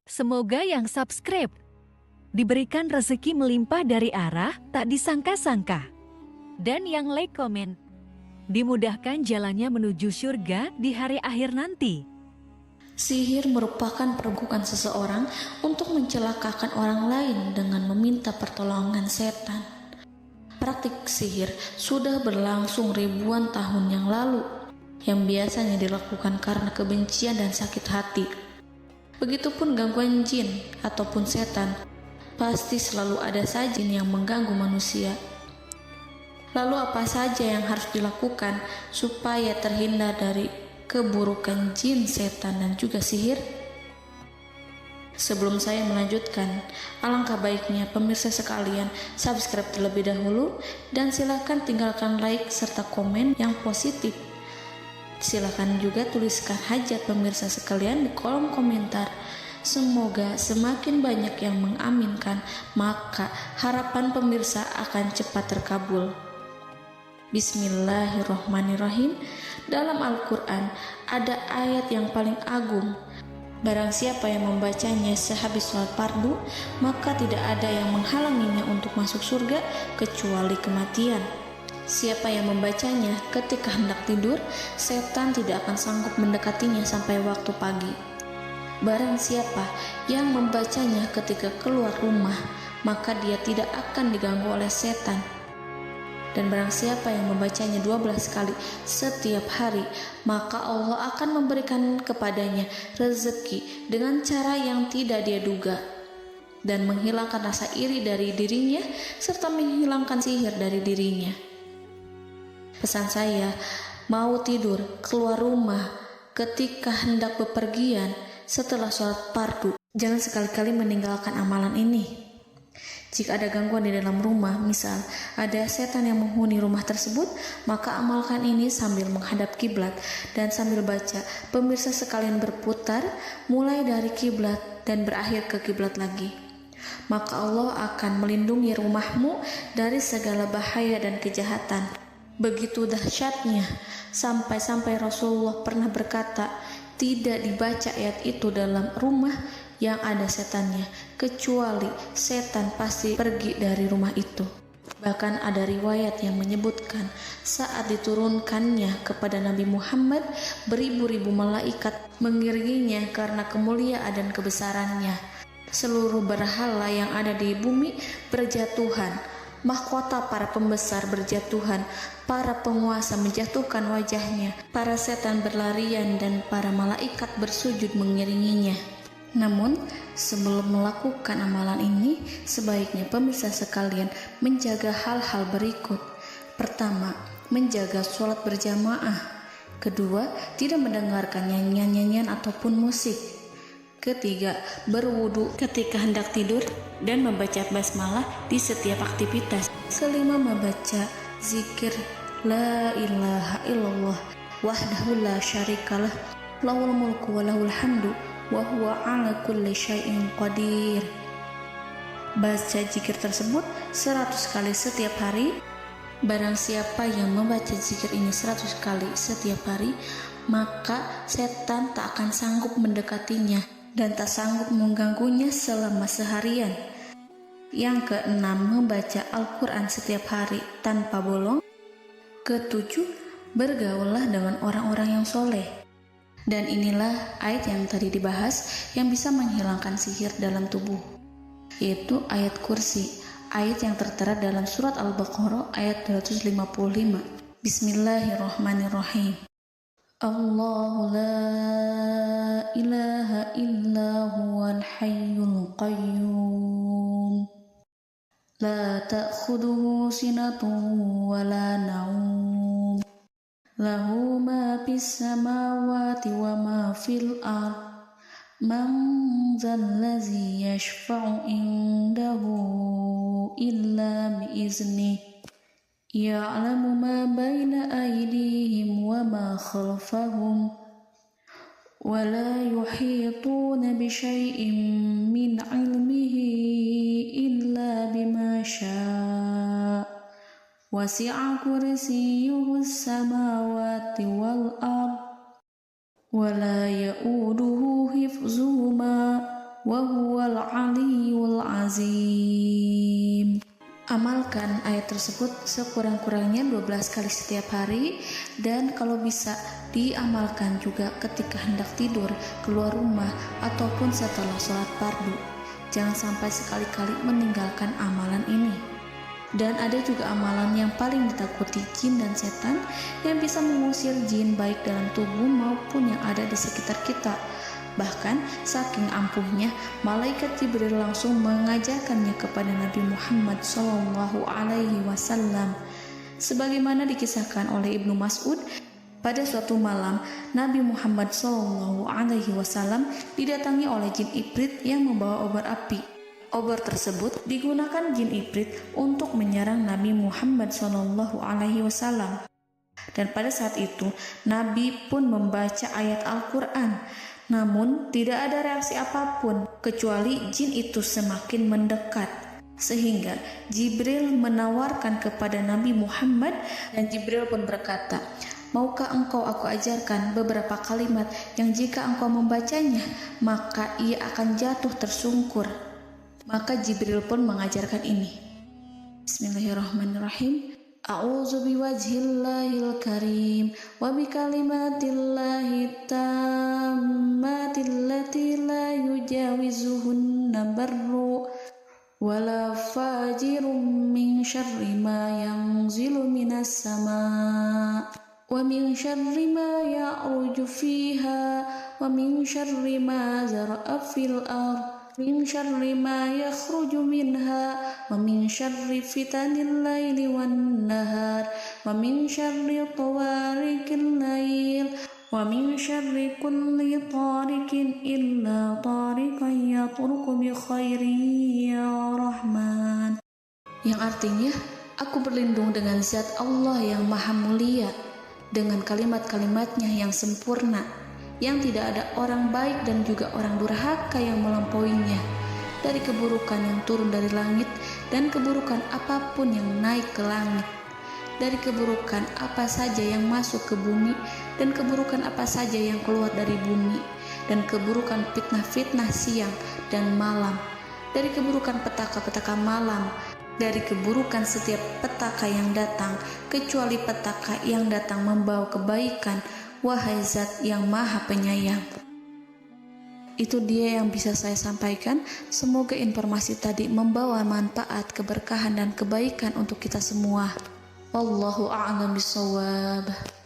Semoga yang subscribe diberikan rezeki melimpah dari arah tak disangka-sangka. Dan yang like komen, dimudahkan jalannya menuju surga di hari akhir nanti. Sihir merupakan perbuatan seseorang untuk mencelakakan orang lain dengan meminta pertolongan setan. Praktik sihir sudah berlangsung ribuan tahun yang lalu, yang biasanya dilakukan karena kebencian dan sakit hati. Begitupun gangguan jin ataupun setan, pasti selalu ada saja jin yang mengganggu manusia. Lalu apa saja yang harus dilakukan supaya terhindar dari keburukan jin, setan, dan juga sihir? Sebelum saya melanjutkan, alangkah baiknya pemirsa sekalian subscribe terlebih dahulu dan silakan tinggalkan like serta komen yang positif. Silakan juga tuliskan hajat pemirsa sekalian di kolom komentar. Semoga semakin banyak yang mengaminkan, maka harapan pemirsa akan cepat terkabul. Bismillahirrohmanirrohim. Dalam Al-Quran ada ayat yang paling agung. Barang siapa yang membacanya sehabis sholat fardu, maka tidak ada yang menghalanginya untuk masuk surga kecuali kematian. Siapa yang membacanya ketika hendak tidur, setan tidak akan sanggup mendekatinya sampai waktu pagi. Barang siapa yang membacanya ketika keluar rumah, maka dia tidak akan diganggu oleh setan. Dan barang siapa yang membacanya 12 kali setiap hari, maka Allah akan memberikan kepadanya rezeki dengan cara yang tidak dia duga, dan menghilangkan rasa iri dari dirinya, serta menghilangkan sihir dari dirinya. Pesan saya, mau tidur, keluar rumah, ketika hendak bepergian, setelah sholat fardu, jangan sekali-kali meninggalkan amalan ini. Jika ada gangguan di dalam rumah, misal ada setan yang menghuni rumah tersebut, maka amalkan ini sambil menghadap kiblat dan sambil baca. Pemirsa sekalian berputar mulai dari kiblat dan berakhir ke kiblat lagi. Maka Allah akan melindungi rumahmu dari segala bahaya dan kejahatan. Begitu dahsyatnya, sampai-sampai Rasulullah pernah berkata, tidak dibaca ayat itu dalam rumah yang ada setannya, kecuali setan pasti pergi dari rumah itu. Bahkan ada riwayat yang menyebutkan saat diturunkannya kepada Nabi Muhammad, beribu-ribu malaikat mengiringinya karena kemuliaan dan kebesarannya. Seluruh berhala yang ada di bumi berjatuhan, mahkota para pembesar berjatuhan, para penguasa menjatuhkan wajahnya, para setan berlarian, dan para malaikat bersujud mengiringinya. Namun, sebelum melakukan amalan ini, sebaiknya pemirsa sekalian menjaga hal-hal berikut. Pertama, menjaga sholat berjamaah. Kedua, tidak mendengarkan nyanyian-nyanyian ataupun musik. Ketiga, berwudu ketika hendak tidur dan membaca basmalah di setiap aktivitas. Kelima, membaca zikir la ilaha illallah wahdahu la syarikalah lahul mulku wa lahul hamdu wa huwa ala kulli syai'in qadir. Baca zikir tersebut 100 kali setiap hari. Barang siapa yang membaca zikir ini 100 kali setiap hari, maka setan tak akan sanggup mendekatinya dan tak sanggup mengganggunya selama seharian. Yang keenam, membaca Al-Quran setiap hari tanpa bolong. Ketujuh, bergaullah dengan orang-orang yang soleh. Dan inilah ayat yang tadi dibahas yang bisa menghilangkan sihir dalam tubuh, yaitu ayat kursi, ayat yang tertera dalam surat Al-Baqarah ayat 255. Bismillahirrahmanirrahim. Allahu la ilaha illa huwal hayyul qayyum la ta'khuduhu sinatun wa la naum lahu ma fis samawati wa ma fil ard man zallazi yashfa'u indahu illa biiznih ya'lamu ma baina aydihim wa ma khalfahum wa la yuhituna bi syai'in min 'ilmihi illa bima syaa' wasi'a kursiyyuhu as-samawati wal ard wa la ya'uduhu hifzuhuma wa huwal aliyyul azim. Amalkan ayat tersebut sekurang-kurangnya 12 kali setiap hari, dan kalau bisa diamalkan juga ketika hendak tidur, keluar rumah, ataupun setelah sholat fardu. Jangan sampai sekali-kali meninggalkan amalan ini. Dan ada juga amalan yang paling ditakuti jin dan setan, yang bisa mengusir jin baik dalam tubuh maupun yang ada di sekitar kita. Bahkan saking ampuhnya, malaikat Jibril langsung mengajarkannya kepada Nabi Muhammad SAW. Sebagaimana dikisahkan oleh Ibnu Mas'ud, pada suatu malam Nabi Muhammad SAW didatangi oleh jin Ifrit yang membawa obor api. Obor tersebut digunakan jin Ifrit untuk menyerang Nabi Muhammad SAW. Dan pada saat itu Nabi pun membaca ayat Al-Quran. Namun tidak ada reaksi apapun kecuali jin itu semakin mendekat, sehingga Jibril menawarkan kepada Nabi Muhammad, dan Jibril pun berkata, "Maukah engkau aku ajarkan beberapa kalimat yang jika engkau membacanya maka ia akan jatuh tersungkur?" Maka Jibril pun mengajarkan ini. Bismillahirrahmanirrahim. A'udzu biwajhillahil karim wa bikalimatillahi tammatil lati la yujawizuhunna barru wala fajirum min syarri ma yanzilu minas sama' wa min syarri ma ya'ruju fiha wa min syarri ma zara'a fil ardh min syarri ma yakhruju minha wa min syarri fitanil laili wan nahar wa min syarri tawarikil lail wa min syarri kulli tarikin illa tarikan yatruku bi khairin ya Rahman. Yang artinya, aku berlindung dengan zat Allah yang maha mulia, dengan kalimat-kalimatnya yang sempurna, yang tidak ada orang baik dan juga orang durhaka yang melampauinya, dari keburukan yang turun dari langit dan keburukan apapun yang naik ke langit, dari keburukan apa saja yang masuk ke bumi dan keburukan apa saja yang keluar dari bumi, dan keburukan fitnah-fitnah siang dan malam, dari keburukan petaka-petaka malam, dari keburukan setiap petaka yang datang, kecuali petaka yang datang membawa kebaikan, wahai zat yang maha penyayang. Itu dia yang bisa saya sampaikan. Semoga informasi tadi membawa manfaat, keberkahan dan kebaikan untuk kita semua. Wallahu a'lam bishawab.